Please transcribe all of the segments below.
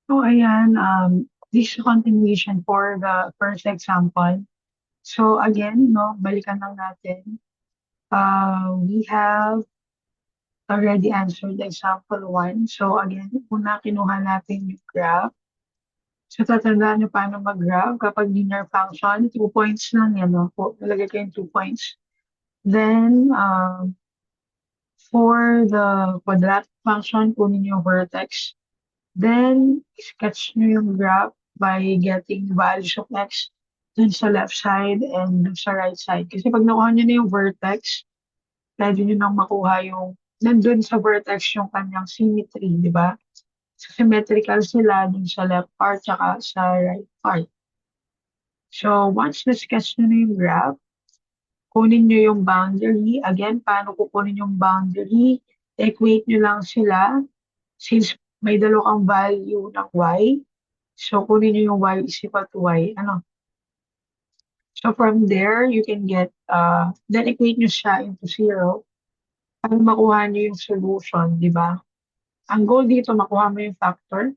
So ayan, this is a continuation for the first example. So again, no, balikan lang natin. We have already answered example 1. So again, una kinuha natin yung graph. So tatandaan nyo paano mag-graph kapag linear function, 2 points lang yan, no? Nalagay kayong 2 points. Then, for the quadratic function, kunin nyo yung vertex. Then, sketch nyo yung graph by getting values of x dun sa left side and dun sa right side. Kasi pag nakuha nyo na yung vertex, pwede nyo nang makuha yung, nandun sa vertex yung kanyang symmetry, di ba? So, symmetrical sila dun sa left part tsaka sa right part. So, once na-sketch nyo na yung graph, kunin nyo yung boundary. Again, paano kukunin yung boundary? Equate nyo lang sila since may dalawang value ng y. So, kunin nyo yung y is equal to y. Ano? So, from there, you can get, then equate nyo siya into 0 para makuha nyo yung solution, di ba? Ang goal dito, makuha mo yung factor.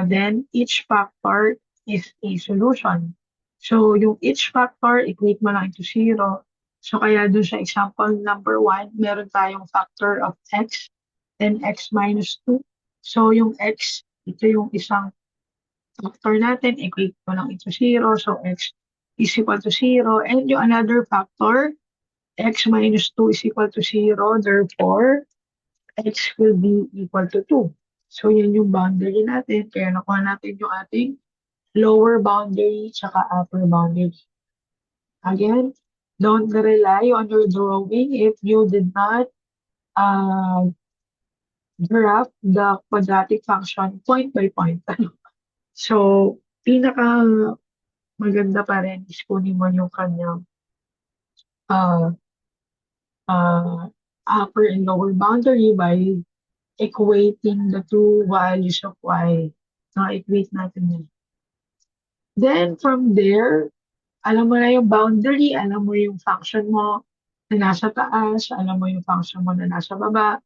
Then, each factor is a solution. So, yung each factor, equate mo lang into 0. So, kaya dun sa example number 1, meron tayong factor of x, then x minus 2. So, yung x, ito yung isang factor natin, equate mo lang into 0. So, x is equal to 0. And yung another factor, x minus 2 is equal to 0. Therefore, x will be equal to 2. So, yan yung boundary natin. Kaya nakuha natin yung ating lower boundary tsaka upper boundary. Again, don't rely on your drawing if you did not uh, graph the quadratic function point by point. So, pinaka maganda pa rin is kunin mo yung kanyang uh, uh, upper and lower boundary by equating the two values of y. Na-equate natin yan. Then, from there, alam mo na yung boundary, alam mo yung function mo na nasa taas, alam mo yung function mo na nasa baba.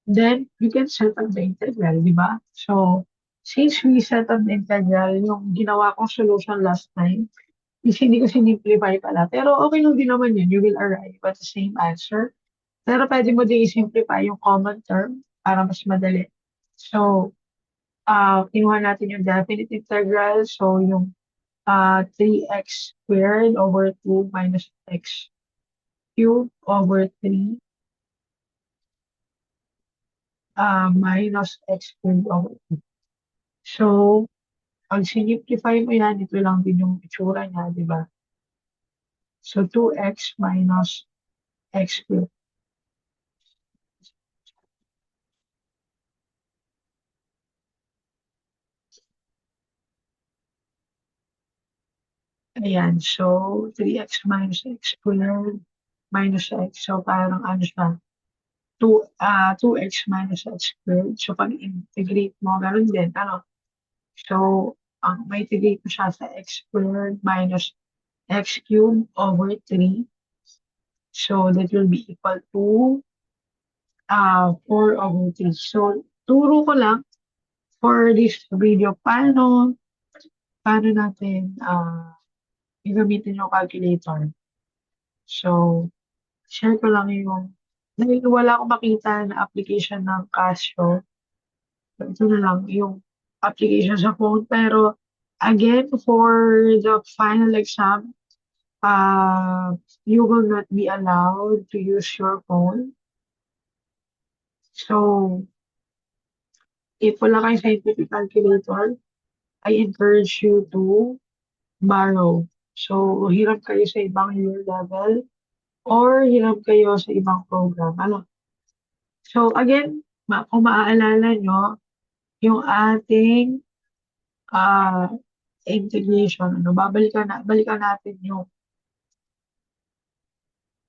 Then, you can set up the integral, di ba? So, since we set up the integral, yung ginawa kong solution last time, is hindi ko sinimplify pala. Pero okay lang din naman yun. You will arrive at the same answer. Pero pwede mo din i-simplify yung common term para mas madali. So, kinuha natin yung definite integral. So, yung 3x squared over 2 minus x cubed over 3 minus x cubed over 2. So, pag sinimplify mo yan, ito lang din yung itsura niya, di ba? So, 2x minus x cubed. Ayan, so 3x minus x squared minus x. So, parang ano siya, 2x minus x squared. So, pag integrate mo, meron din, ano? So, may integrate mo siya sa x squared minus x cubed over 3. So, that will be equal to 4 over 3. So, turo ko lang for this video, paano natin gagamitin yung calculator. So, share ko lang yung, dahil wala akong makita na application ng Casio. So, ito na lang yung application sa phone. Pero, again, for the final exam, you will not be allowed to use your phone. So, if wala kayong scientific calculator, I encourage you to borrow. So, hirap kayo sa ibang year level or hirap kayo sa ibang program. Ano? So, again, kung maaalala nyo, yung ating uh, integration, ano, balikan natin yung,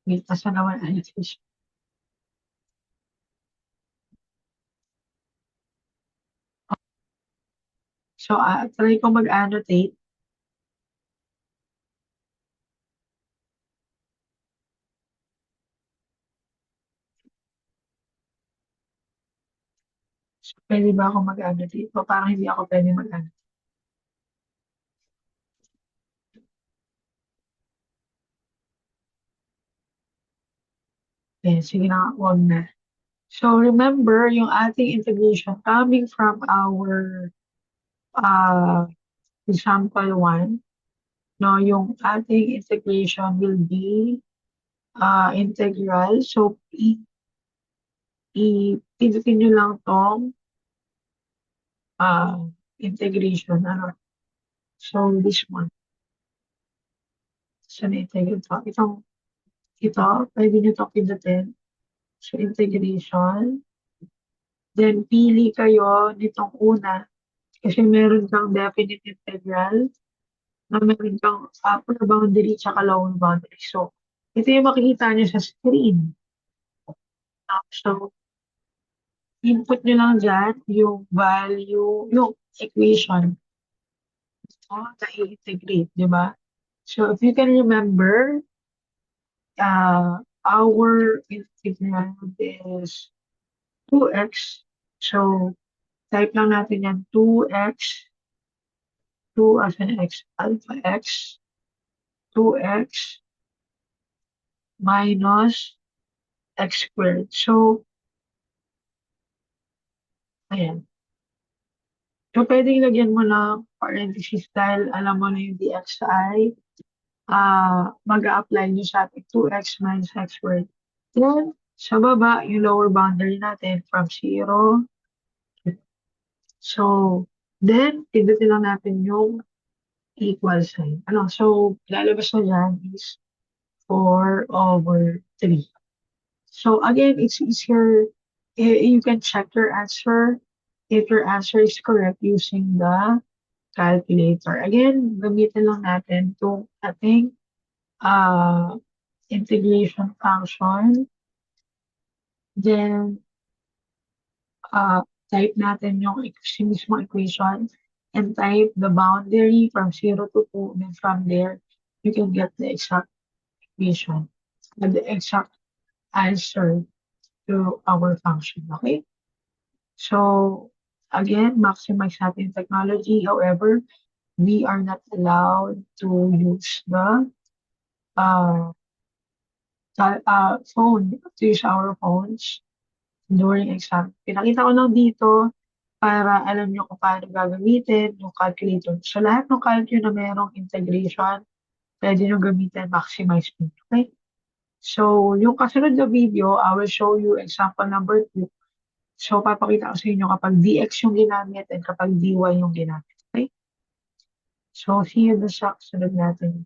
wait, nasa naman, so, try ko mag-annotate. Pwede ba ako mag-ano dito? Parang hindi ako pwede mag-ano. Eh, sige na, nga, wag na. So remember, yung ating integration coming from our uh, example 1, no, yung ating integration will be integral. So, pindutin nyo lang tong uh, integration. Ano? So, this one. So, na-integrate to. Ito, pwede nyo ito pindutin. So, integration. Then, pili kayo nitong una. Kasi meron kang definite integral na meron kang upper boundary tsaka lower boundary. So, ito yung makikita nyo sa screen. So, input nyo lang dyan yung value, yung equation na i-integrate, di ba? So, if you can remember, our integral is 2x. So, type lang natin yan, 2x, 2 as an x, alpha x, 2x minus x squared. So, ayan. So, pwedeng lagyan mo ng parenthesis dahil alam mo na yung dxi, mag-a-apply nyo sa ating 2x minus x squared. Then, sa baba, yung lower boundary natin from 0. So, then, pindutin lang natin yung equal sign. Ano? So, lalabas na dyan is 4/3. So, again, it's easier. You can check your answer if your answer is correct using the calculator. Again, gamitin lang natin itong ating uh, integration function. Then, uh, type natin yung mismo equation and type the boundary from 0 to 2. Then from there, you can get the exact equation and the exact answer to our function. Okay? So, again, maximize natin technology. However, we are not allowed to use the uh, phone, to use our phones during exam. Pinakita ko lang dito para alam nyo kung paano gagamitin yung calculator. So, lahat ng calculator na mayroong integration, pwede nyo gamitin, maximize mo. Okay? So, yung kasunod na video, I will show you example number 2. So, papakita ko sa inyo kapag dx yung ginamit and kapag dy yung ginamit. Okay? So, see you sa kasunod natin.